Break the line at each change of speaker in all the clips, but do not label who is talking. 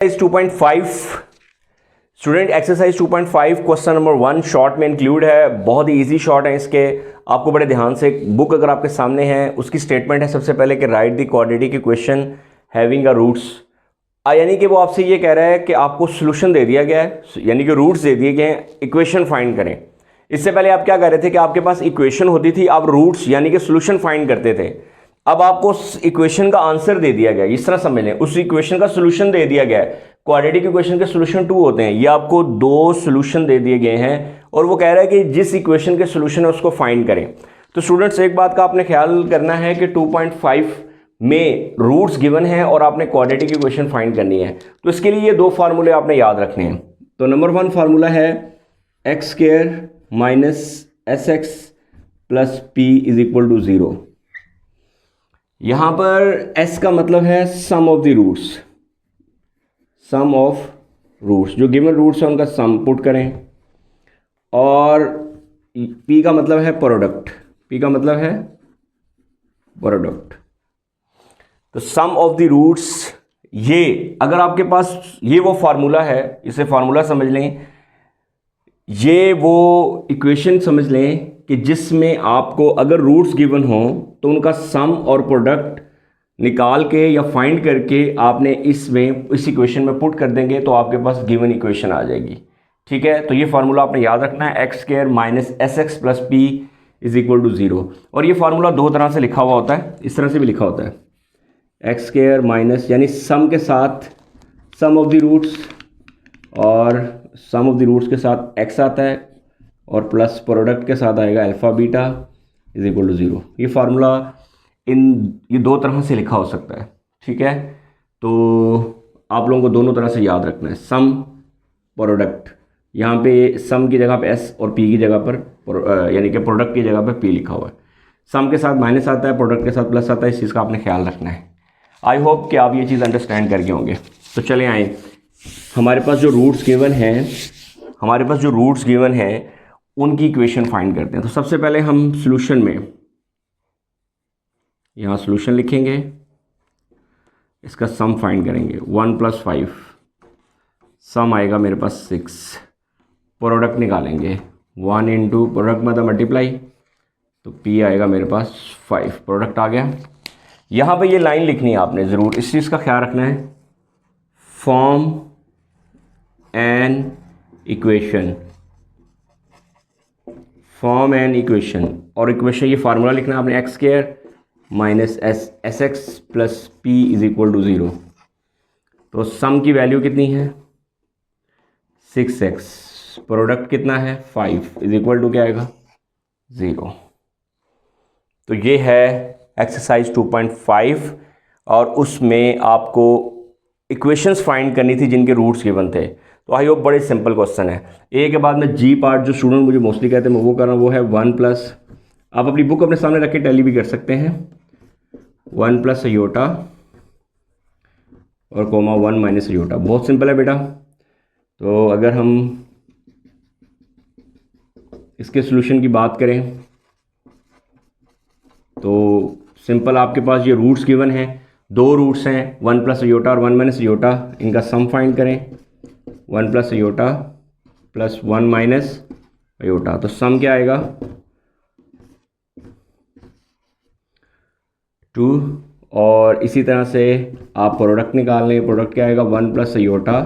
2.5 student exercise 2.5 question number 1 short में include है। बहुत ही इजी शॉर्ट है इसके, आपको बड़े ध्यान से बुक अगर आपके सामने है उसकी स्टेटमेंट है सबसे पहले कि write the quadratic equation having a roots. यानी कि वो आपसे ये कह रहा है कि आपको सोल्यूशन दे दिया गया है, यानी कि रूट्स दे दिए गए हैं, इक्वेशन फाइंड करें। इससे पहले आप क्या कर रहे थे कि आपके पास इक्वेशन होती थी, आप रूट्स यानी कि सोल्यूशन फाइंड करते थे। अब आपको इक्वेशन का आंसर दे दिया गया, इस तरह समझ लें, उस इक्वेशन का सोल्यूशन दे दिया गया है। क्वाड्रेटिक इक्वेशन के सोल्यूशन 2 होते हैं, ये आपको 2 सोल्यूशन दे दिए गए हैं और वो कह रहा है कि जिस इक्वेशन के सोल्यूशन है उसको फाइंड करें। तो स्टूडेंट्स एक बात का आपने ख्याल करना है कि 2.5 में रूट्स गिवन है और आपने क्वाड्रेटिक इक्वेशन फाइंड करनी है। तो इसके लिए ये 2 फार्मूले आपने याद रखने हैं। तो नंबर 1 फार्मूला है x square minus S x plus P is equal to 0। यहां पर s का मतलब है sum of the roots, sum of roots, जो गिवन रूट्स है उनका सम पुट करें। और p का मतलब है प्रोडक्ट, p का मतलब है प्रोडक्ट। तो सम ऑफ द रूट्स, ये अगर आपके पास ये वो फार्मूला है, इसे फार्मूला समझ लें, ये वो इक्वेशन समझ लें कि जिसमें आपको अगर रूट्स गिवन हो तो उनका सम और प्रोडक्ट निकाल के या फाइंड करके आपने इसमें इस इक्वेशन में पुट कर देंगे तो आपके पास गिवन इक्वेशन आ जाएगी। ठीक है, तो ये फार्मूला आपने याद रखना है, x square minus S x plus P is equal to 0। और ये फार्मूला 2 तरह से लिखा हुआ होता है, इस तरह से भी लिखा होता है, एक्स स्क्वायर माइनस यानी सम के साथ सम ऑफ द रूट्स, और सम ऑफ द रूट्स के साथ एक्स आता है और प्लस प्रोडक्ट के साथ आएगा alpha beta is equal to 0। ये फार्मूला ये 2 तरह से लिखा हो सकता है। ठीक है, तो आप लोगों को दोनों तरह से याद रखना है, सम प्रोडक्ट, यहाँ पे सम की जगह पे एस और पी की जगह पर यानी कि प्रोडक्ट की जगह पे पी लिखा हुआ है। सम के साथ माइनस आता है, प्रोडक्ट के साथ प्लस आता है, इस चीज़ का आपने ख्याल रखना है। आई होप कि आप ये चीज़ अंडरस्टैंड करके होंगे। तो चले आए, हमारे पास जो रूट्स गिवन हैं उनकी इक्वेशन फाइंड करते हैं। तो सबसे पहले हम सॉल्यूशन में यहाँ सॉल्यूशन लिखेंगे, इसका सम फाइंड करेंगे, 1 + 5, सम आएगा मेरे पास 6। प्रोडक्ट निकालेंगे, 1 इंटू प्रोडक्ट मतलब मल्टीप्लाई, तो p आएगा मेरे पास 5, प्रोडक्ट आ गया। यहाँ पे ये लाइन लिखनी है आपने ज़रूर, इस चीज़ का ख्याल रखना है, form an equation, form an equation. और इक्वेशन ये फार्मूला लिखना है आपने, x square minus S x plus P is equal to 0। तो सम की वैल्यू कितनी है 6x, प्रोडक्ट कितना है 5 इज इक्वल टू क्या आएगा 0। तो ये है एक्सरसाइज 2.5 और उसमें आपको इक्वेशंस फाइंड करनी थी जिनके रूट्स गिवन थे। तो आई होप बड़े सिंपल क्वेश्चन है। ए के बाद में जी पार्ट जो स्टूडेंट मुझे मोस्टली कहते हैं मैं वो कर रहा हूँ, वो है 1 प्लस, आप अपनी बुक अपने सामने रख के टैली भी कर सकते हैं, 1 प्लस अयोटा और कोमा 1 माइनस अयोटा। बहुत सिंपल है बेटा। तो अगर हम इसके सोल्यूशन की बात करें तो सिंपल, आपके पास ये रूट्स गिवन हैं, 2 रूट्स हैं, 1 प्लस अयोटा और 1 माइनस अयोटा, इनका सम फाइंड करें, 1 plus iota plus 1 minus iota. तो सम क्या आएगा 2। और इसी तरह से आप प्रोडक्ट निकाल लें, प्रोडक्ट क्या आएगा 1 प्लस अयोटा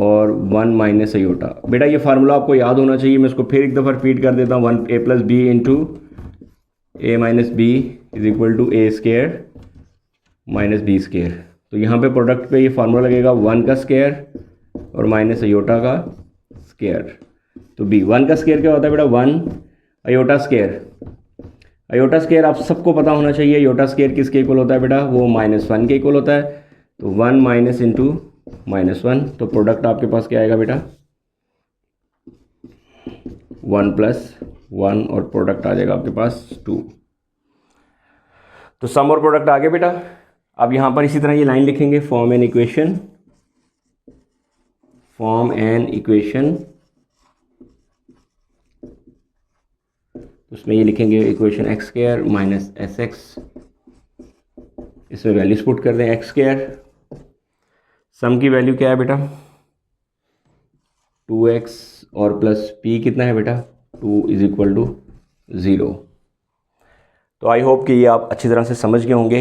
और 1 माइनस अयोटा। बेटा ये फार्मूला आपको याद होना चाहिए, मैं इसको फिर एक दफ़ा रिपीट कर देता हूँ, 1a plus b into a minus b is equal to a square minus B square. तो यहाँ पे प्रोडक्ट पे ये फार्मूला लगेगा 1 का स्क्वायर और माइनस अयोटा का स्क्वायर। तो बी 1 का स्क्वायर क्या होता है बेटा 1, अयोटा स्क्वायर, अयोटा स्क्वायर आप सबको पता होना चाहिए, अयोटा स्क्वायर किसके इक्वल होता है बेटा, वो -1 के इक्वल होता है। तो 1 माइनस इंटू -1, तो प्रोडक्ट आपके पास क्या आएगा बेटा 1 प्लस 1 और प्रोडक्ट आ जाएगा आपके पास 2। तो सम और प्रोडक्ट आ गए बेटा। अब यहाँ पर इसी तरह ये लाइन लिखेंगे, form an equation, form an equation, उसमें ये लिखेंगे equation x square minus S x, इसमें वैल्यूज पुट कर दें, एक्स स्क्वायर सम की वैल्यू क्या है बेटा, 2x और प्लस p कितना है बेटा, 2 इज इक्वल टू 0। तो आई होप कि ये आप अच्छी तरह से समझ गए होंगे।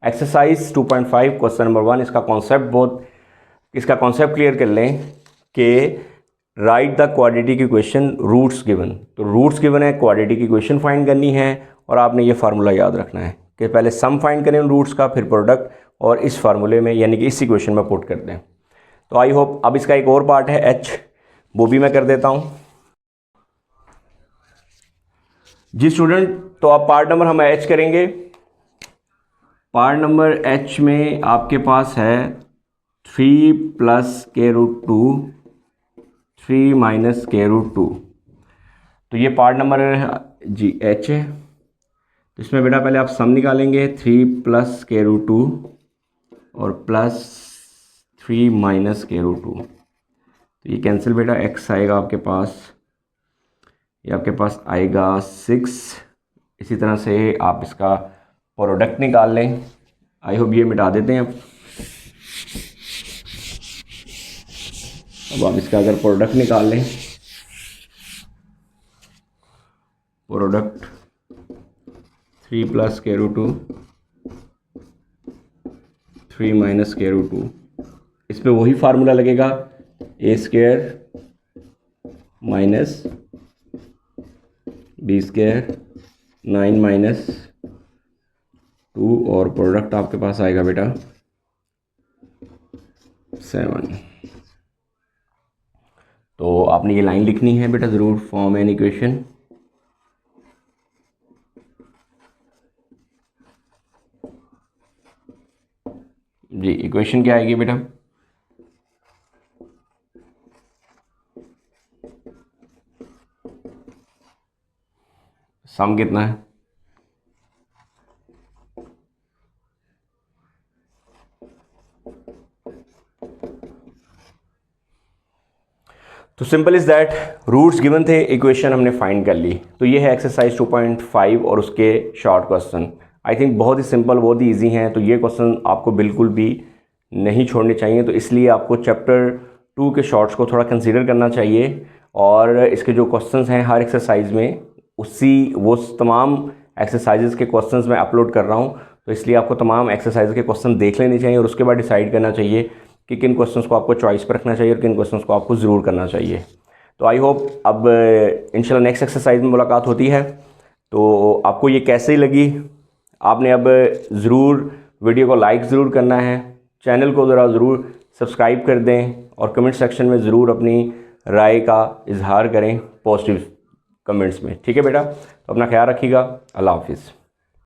एक्सरसाइज 2.5 क्वेश्चन नंबर 1, इसका कॉन्सेप्ट क्लियर कर लें कि write the quadratic equation roots given. तो रूट्स गिवन है, क्वाड्रेटिक इक्वेशन फाइंड करनी है और आपने ये फार्मूला याद रखना है कि पहले सम फाइंड करें रूट्स का, फिर प्रोडक्ट, और इस फार्मूले में यानी कि इस इक्वेशन में पुट कर दें। तो आई होप, अब इसका एक और पार्ट है एच, वो भी मैं कर देता हूँ जी स्टूडेंट। तो आप पार्ट नंबर हम एच करेंगे। पार्ट नंबर एच में आपके पास है 3 प्लस के रूट 2, 3 माइनस के रूट 2। तो ये पार्ट नंबर जी एच है। तो इसमें बेटा पहले आप सम निकालेंगे, 3 प्लस के रूट 2 और प्लस 3 माइनस के रूट 2। तो ये कैंसिल बेटा, एक्स आएगा आपके पास, ये आपके पास आएगा 6। इसी तरह से आप इसका प्रोडक्ट निकाल लें। आई होप ये मिटा देते हैं अब आप इसका अगर प्रोडक्ट निकाल लें, प्रोडक्ट 3 प्लस के रूट 2, 3 माइनस के रूट 2, इस पर वही फार्मूला लगेगा, A square minus B square 9 minus 2 और प्रोडक्ट आपके पास आएगा बेटा 7। तो आपने ये लाइन लिखनी है बेटा ज़रूर, फॉर्म एन इक्वेशन। जी इक्वेशन क्या आएगी बेटा, सम कितना है, तो simple is that, roots given थे, इक्वेशन हमने फाइंड कर ली। तो ये है एक्सरसाइज 2.5 और उसके शॉर्ट क्वेश्चन। आई थिंक बहुत ही सिंपल, बहुत ही इजी हैं। तो ये क्वेश्चन आपको बिल्कुल भी नहीं छोड़ने चाहिए। तो इसलिए आपको चैप्टर 2 के शॉर्ट्स को थोड़ा कंसीडर करना चाहिए और इसके जो क्वेश्चंस हैं हर एक्सरसाइज में वो तमाम एक्सरसाइजेस के क्वेश्चंस मैं अपलोड कर रहा हूँ। तो इसलिए आपको तमाम एक्सरसाइज के क्वेश्चन देख लेने चाहिए और उसके बाद डिसाइड करना चाहिए कि किन क्वेश्चंस को आपको चॉइस पर रखना चाहिए और किन क्वेश्चंस को आपको ज़रूर करना चाहिए। तो आई होप अब इंशाल्लाह नेक्स्ट एक्सरसाइज में मुलाकात होती है। तो आपको ये कैसे लगी, आपने अब ज़रूर वीडियो को लाइक ज़रूर करना है, चैनल को ज़रा ज़रूर सब्सक्राइब कर दें और कमेंट सेक्शन में ज़रूर अपनी राय का इजहार करें पॉजिटिव कमेंट्स में। ठीक है बेटा, तो अपना ख्याल रखिएगा। अल्लाह हाफिज़।